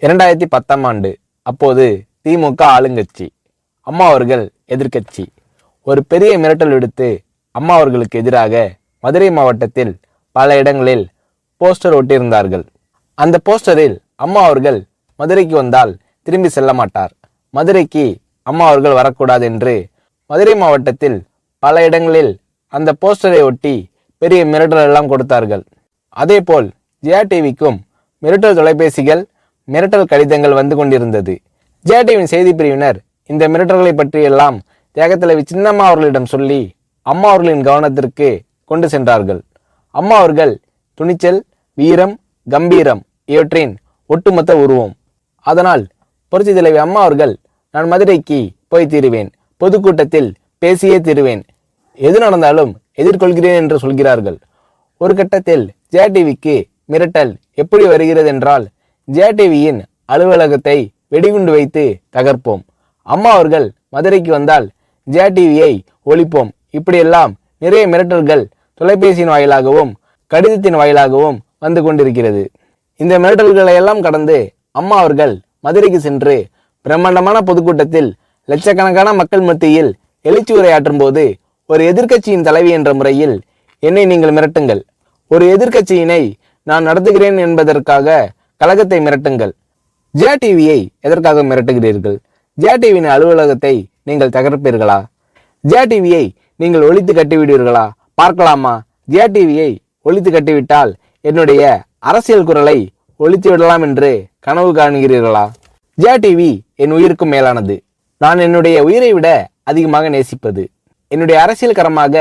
2010ஆம் ஆண்டு. அப்போது திமுக ஆளுங்கட்சி, அம்மா அவர்கள் எதிர்க்கட்சி. ஒரு பெரிய மிரட்டல் விடுத்து அம்மா அவர்களுக்கு எதிராக மதுரை மாவட்டத்தில் பல இடங்களில் போஸ்டர் ஒட்டியிருந்தார்கள். அந்த போஸ்டரில் அம்மா அவர்கள் மதுரைக்கு வந்தால் திரும்பி செல்ல மாட்டார், மதுரைக்கு அம்மா அவர்கள் வரக்கூடாது என்று மதுரை மாவட்டத்தில் பல இடங்களில் அந்த போஸ்டரை ஒட்டி பெரிய மிரட்டல் எல்லாம் கொடுத்தார்கள். அதேபோல் ஜெயா டிவிக்கும் மிரட்டல் தொலைபேசிகள், மிரட்டல் கடிதங்கள் வந்து கொண்டிருந்தது. ஜெயா டிவியின் செய்தி பிரிவினர் இந்த மிரட்டல்களை பற்றியெல்லாம் தியாகத்தலைவி சின்னம்மா அவர்களிடம் சொல்லி அம்மா அவர்களின் கவனத்திற்கு கொண்டு சென்றார்கள். அம்மா அவர்கள் துணிச்சல், வீரம், கம்பீரம் இவற்றின் ஒட்டுமொத்த உருவம். அதனால் புரட்சி தலைவி அம்மா அவர்கள், நான் மதுரைக்கு போய் தீருவேன், பொதுக்கூட்டத்தில் பேசியே தீருவேன், எது நடந்தாலும் எதிர்கொள்கிறேன் என்று சொல்கிறார்கள். ஒரு கட்டத்தில் ஜெயா டிவிக்கு மிரட்டல் எப்படி வருகிறது என்றால், ஜெயா டிவியின் அலுவலகத்தை வெடிகுண்டு வைத்து தகர்ப்போம், அம்மா அவர்கள் மதுரைக்கு வந்தால் ஜெயா டிவியை ஒழிப்போம், இப்படியெல்லாம் நிறைய மிரட்டல்கள் தொலைபேசியின் வாயிலாகவும் கடிதத்தின் வாயிலாகவும் வந்து கொண்டிருக்கிறது. இந்த மிரட்டல்களை எல்லாம் கடந்து அம்மா அவர்கள் மதுரைக்கு சென்று பிரம்மாண்டமான பொதுக்கூட்டத்தில் லட்சக்கணக்கான மக்கள் மத்தியில் எழுச்சி உரையாற்றும் போது, ஒரு எதிர்க்கட்சியின் தலைவி என்ற முறையில் என்னை நீங்கள் மிரட்டுங்கள், ஒரு எதிர்க்கட்சியினை நான் நடத்துகிறேன் என்பதற்காக கழகத்தை மிரட்டுங்கள், ஜெயா டிவியை எதற்காக மிரட்டுகிறீர்கள், ஜெயா டிவியின் அலுவலகத்தை நீங்கள் தகர்ப்பீர்களா, ஜெயா டிவியை நீங்கள் ஒழித்து கட்டிவிடுவீர்களா, பார்க்கலாமா, ஜெயா டிவியை ஒழித்து கட்டிவிட்டால் என்னுடைய அரசியல் குரலை ஒழித்து விடலாம் என்று கனவு காணுகிறீர்களா, ஜெயா டிவி என் உயிருக்கும் மேலானது, நான் என்னுடைய உயிரை விட அதிகமாக நேசிப்பது, என்னுடைய அரசியல் கரமாக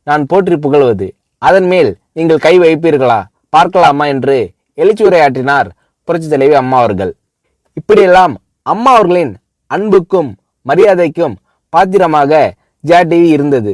நான் போற்றி புகழ்வது, அதன் மேல் நீங்கள் கை வைப்பீர்களா, பார்க்கலாமா என்று எழுச்சி உரையாற்றினார் புரட்சி தலைவி அம்மா அவர்கள். இப்படியெல்லாம் அம்மா அவர்களின் அன்புக்கும் மரியாதைக்கும் பாத்திரமாக ஜெயா டிவி இருந்தது.